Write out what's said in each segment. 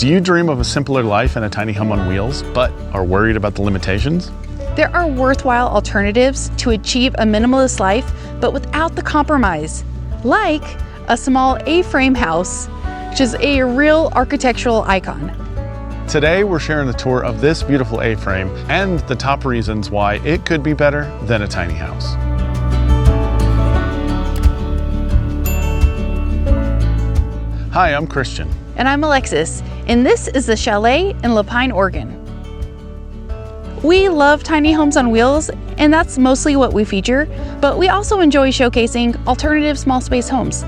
Do you dream of a simpler life in a tiny home on wheels, but are worried about the limitations? There are worthwhile alternatives to achieve a minimalist life, but without the compromise, like a small A-frame house, which is a real architectural icon. Today, we're sharing a tour of this beautiful A-frame and the top reasons why it could be better than a tiny house. Hi, I'm Christian. And I'm Alexis, and this is the Chalet in La Pine, Oregon. We love tiny homes on wheels, and that's mostly what we feature, but we also enjoy showcasing alternative small space homes.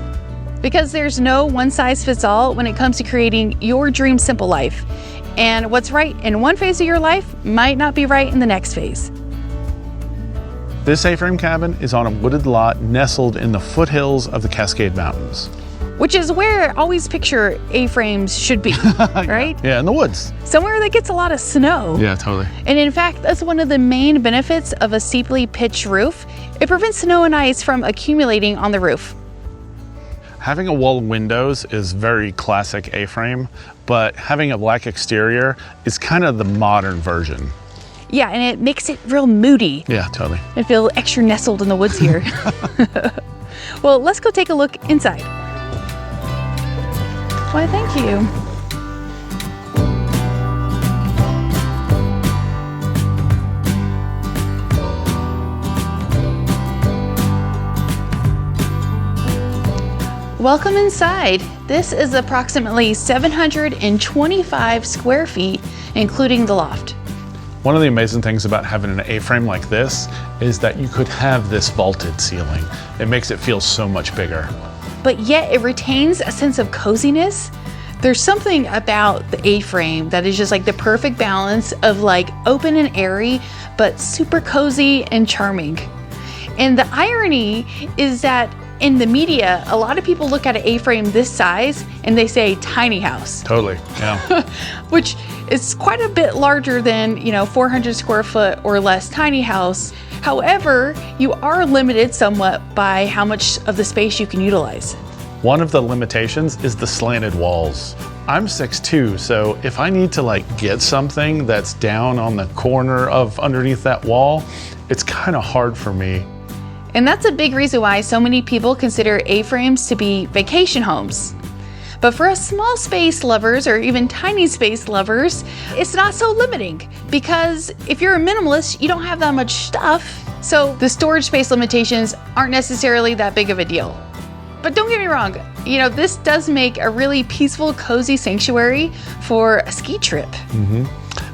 Because there's no one-size-fits-all when it comes to creating your dream simple life. And what's right in one phase of your life might not be right in the next phase. This A-frame cabin is on a wooded lot nestled in the foothills of the Cascade Mountains. Which is where I always picture A-frames should be, right? Yeah, in the woods. Somewhere that gets a lot of snow. Yeah, totally. And in fact, that's one of the main benefits of a steeply pitched roof. It prevents snow and ice from accumulating on the roof. Having a wall of windows is very classic A-frame, but having a black exterior is kind of the modern version. Yeah, and it makes it real moody. Yeah, totally. I feel extra nestled in the woods here. Well, let's go take a look inside. Why, thank you. Welcome inside. This is approximately 725 square feet, including the loft. One of the amazing things about having an A-frame like this is that you could have this vaulted ceiling. It makes it feel so much bigger. But yet it retains a sense of coziness. There's something about the A-frame that is just like the perfect balance of like open and airy, but super cozy and charming. And the irony is that in the media, a lot of people look at an A-frame this size and they say tiny house. Totally, yeah. Which is quite a bit larger than, 400 square foot or less tiny house. However, you are limited somewhat by how much of the space you can utilize. One of the limitations is the slanted walls. I'm 6'2", so if I need to get something that's down on the corner of underneath that wall, it's kind of hard for me. And that's a big reason why so many people consider A-frames to be vacation homes. But for us small space lovers or even tiny space lovers, it's not so limiting because if you're a minimalist, you don't have that much stuff. So the storage space limitations aren't necessarily that big of a deal. But don't get me wrong, this does make a really peaceful, cozy sanctuary for a ski trip. Mm-hmm.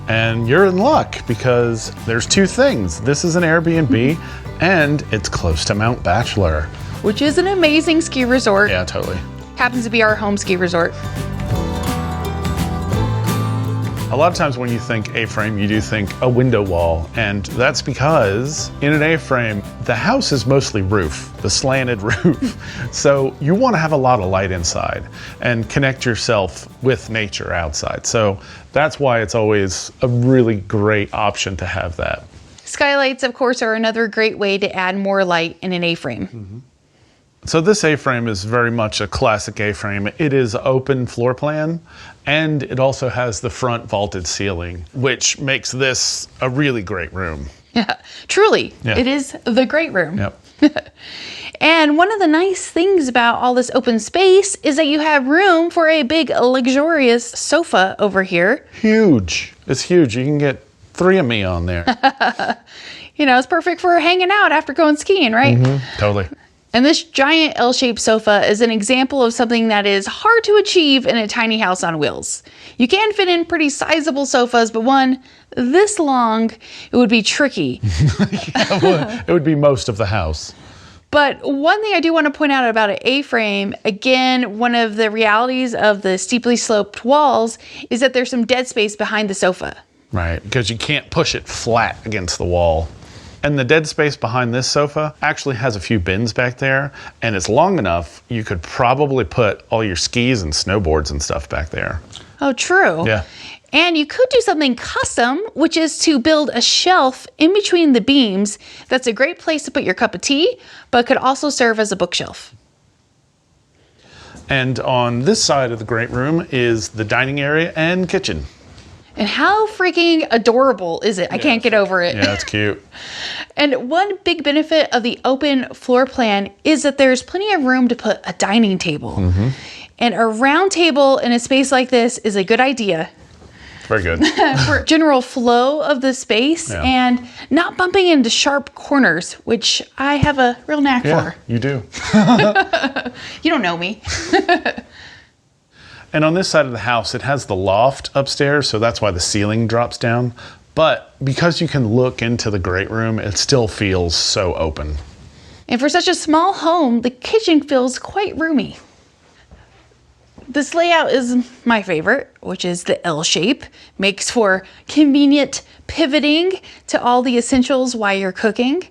And you're in luck because there's two things. This is an Airbnb and it's close to Mount Bachelor. Which is an amazing ski resort. Yeah, totally. Happens to be our home ski resort. A lot of times when you think A-frame, you do think a window wall, and that's because in an A-frame, the house is mostly roof, the slanted roof. So you want to have a lot of light inside and connect yourself with nature outside. So that's why it's always a really great option to have that. Skylights, of course, are another great way to add more light in an A-frame. Mm-hmm. So this A-frame is very much a classic A-frame. It is open floor plan, and it also has the front vaulted ceiling, which makes this a really great room. Yeah, truly, yeah. It is the great room. Yep. And one of the nice things about all this open space is that you have room for a big, luxurious sofa over here. Huge. It's huge. You can get 3 of me on there. It's perfect for hanging out after going skiing, right? Mm-hmm. Totally. And this giant L-shaped sofa is an example of something that is hard to achieve in a tiny house on wheels. You can fit in pretty sizable sofas, but one this long, it would be tricky. Yeah, it would be most of the house. But one thing I do want to point out about an A-frame, again, one of the realities of the steeply sloped walls is that there's some dead space behind the sofa. Right, because you can't push it flat against the wall. And the dead space behind this sofa actually has a few bins back there, and it's long enough you could probably put all your skis and snowboards and stuff back there. Oh, true. Yeah. And you could do something custom, which is to build a shelf in between the beams. That's a great place to put your cup of tea, but could also serve as a bookshelf. And on this side of the great room is the dining area and kitchen. And how freaking adorable is it? I can't get over it. Yeah, it's cute. And one big benefit of the open floor plan is that there's plenty of room to put a dining table. And a round table in a space like this is a good idea. Very good. For general flow of the space and not bumping into sharp corners, which I have a real knack for. You do. You don't know me. And on this side of the house, it has the loft upstairs, so that's why the ceiling drops down. But because you can look into the great room, it still feels so open. And for such a small home, the kitchen feels quite roomy. This layout is my favorite, which is the L shape. Makes for convenient pivoting to all the essentials while you're cooking.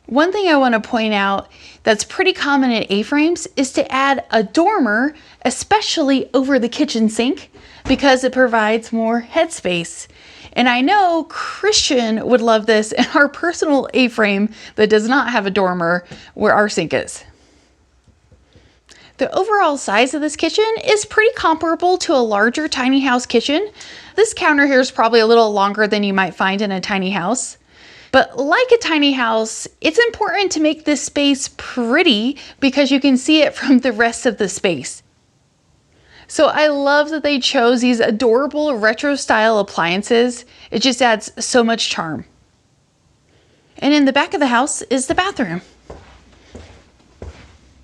One thing I want to point out that's pretty common in A-frames is to add a dormer, especially over the kitchen sink, because it provides more headspace. And I know Christian would love this in our personal A-frame that does not have a dormer where our sink is. The overall size of this kitchen is pretty comparable to a larger tiny house kitchen. This counter here is probably a little longer than you might find in a tiny house. But like a tiny house, it's important to make this space pretty because you can see it from the rest of the space. So I love that they chose these adorable retro style appliances. It just adds so much charm. And in the back of the house is the bathroom.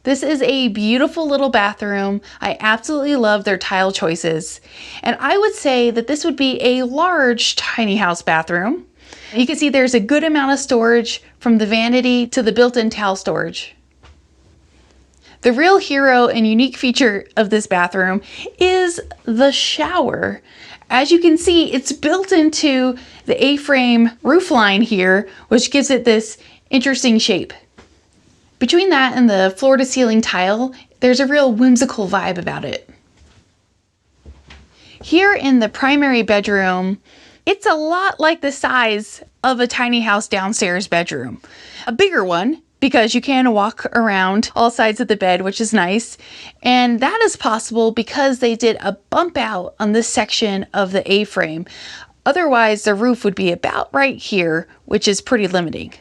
This is a beautiful little bathroom. I absolutely love their tile choices. And I would say that this would be a large tiny house bathroom. You can see there's a good amount of storage from the vanity to the built-in towel storage. The real hero and unique feature of this bathroom is the shower. As you can see, it's built into the A-frame roof line here, which gives it this interesting shape. Between that and the floor-to-ceiling tile, there's a real whimsical vibe about it. Here in the primary bedroom, it's a lot like the size of a tiny house downstairs bedroom. A bigger one, because you can walk around all sides of the bed, which is nice. And that is possible because they did a bump out on this section of the A-frame. Otherwise, the roof would be about right here, which is pretty limiting.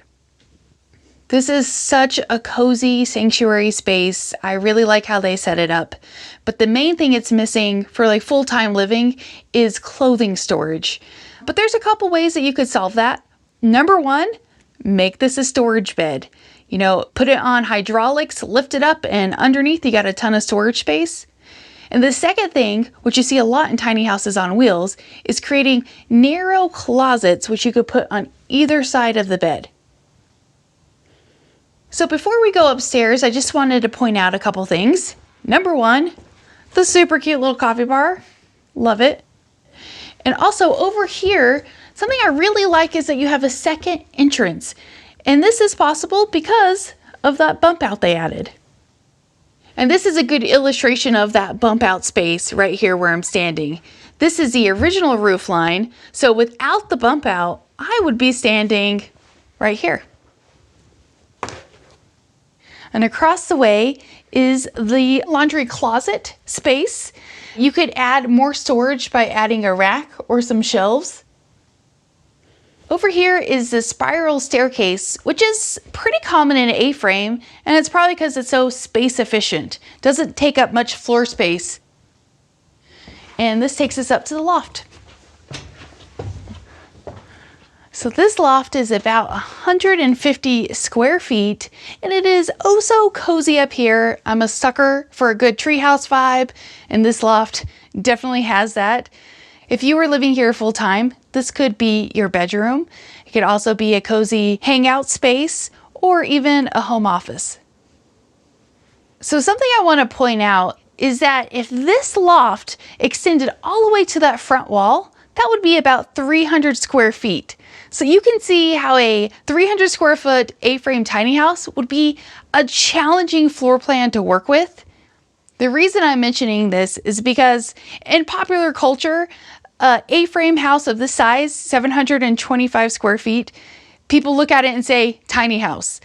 This is such a cozy sanctuary space. I really like how they set it up. But the main thing it's missing for like full-time living is clothing storage. But there's a couple ways that you could solve that. Number one, make this a storage bed. You know, put it on hydraulics, lift it up, and underneath you got a ton of storage space. And the second thing, which you see a lot in tiny houses on wheels, is creating narrow closets which you could put on either side of the bed. So before we go upstairs, I just wanted to point out a couple things. Number one, the super cute little coffee bar. Love it. And also over here, something I really like is that you have a second entrance. And this is possible because of that bump out they added. And this is a good illustration of that bump out space right here where I'm standing. This is the original roof line. So without the bump out, I would be standing right here. And across the way is the laundry closet space. You could add more storage by adding a rack or some shelves. Over here is the spiral staircase, which is pretty common in an A-frame, and it's probably because it's so space efficient. Doesn't take up much floor space. And this takes us up to the loft. So this loft is about 150 square feet, and it is oh so cozy up here. I'm a sucker for a good treehouse vibe, and this loft definitely has that. If you were living here full time, this could be your bedroom. It could also be a cozy hangout space or even a home office. So something I want to point out is that if this loft extended all the way to that front wall, that would be about 300 square feet. So you can see how a 300 square foot A-frame tiny house would be a challenging floor plan to work with. The reason I'm mentioning this is because in popular culture, A-frame house of this size, 725 square feet, people look at it and say tiny house.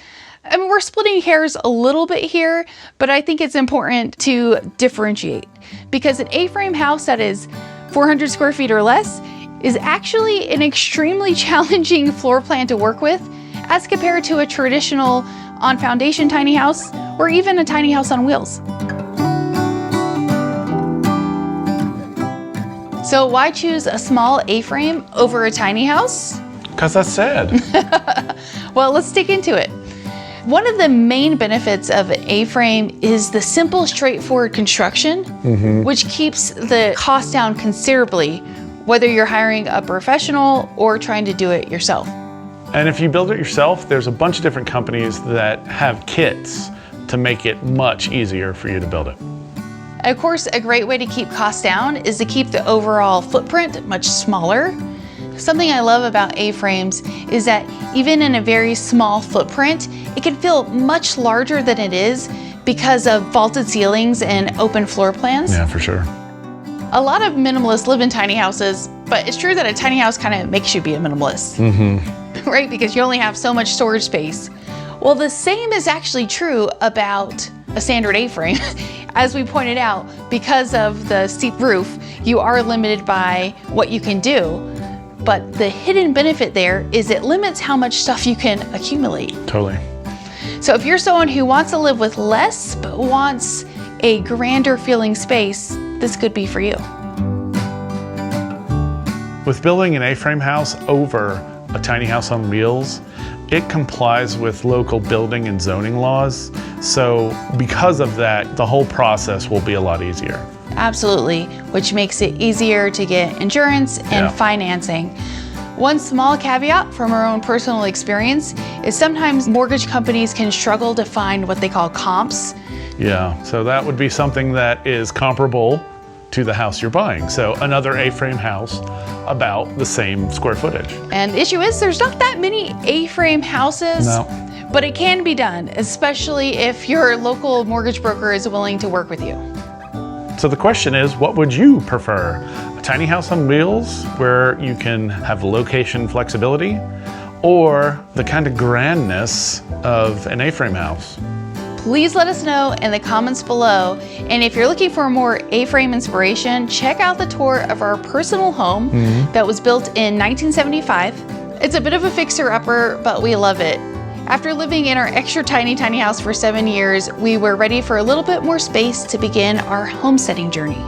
I mean, we're splitting hairs a little bit here, but I think it's important to differentiate because an A-frame house that is 400 square feet or less is actually an extremely challenging floor plan to work with as compared to a traditional on foundation tiny house or even a tiny house on wheels. So why choose a small A-frame over a tiny house? Because that's sad. Well, let's dig into it. One of the main benefits of an A-frame is the simple, straightforward construction, which keeps the cost down considerably, whether you're hiring a professional or trying to do it yourself. And if you build it yourself, there's a bunch of different companies that have kits to make it much easier for you to build it. Of course, a great way to keep costs down is to keep the overall footprint much smaller. Something I love about A-frames is that even in a very small footprint, it can feel much larger than it is because of vaulted ceilings and open floor plans. Yeah, for sure. A lot of minimalists live in tiny houses, but it's true that a tiny house kind of makes you be a minimalist, right? Because you only have so much storage space. Well, the same is actually true about a standard A-frame. As we pointed out, because of the steep roof, you are limited by what you can do. But the hidden benefit there is it limits how much stuff you can accumulate. Totally. So if you're someone who wants to live with less, but wants a grander feeling space, this could be for you. With building an A-frame house over a tiny house on wheels, it complies with local building and zoning laws. So because of that, the whole process will be a lot easier. Absolutely, which makes it easier to get insurance and financing. One small caveat from our own personal experience is sometimes mortgage companies can struggle to find what they call comps. Yeah, so that would be something that is comparable to the house you're buying. So another A-frame house about the same square footage. And the issue is there's not that many A-frame houses, but it can be done, especially if your local mortgage broker is willing to work with you. So the question is, what would you prefer? A tiny house on wheels where you can have location flexibility, or the kind of grandness of an A-frame house? Please let us know in the comments below. And if you're looking for more A-frame inspiration, check out the tour of our personal home that was built in 1975. It's a bit of a fixer-upper, but we love it. After living in our extra tiny house for 7 years, we were ready for a little bit more space to begin our homesteading journey.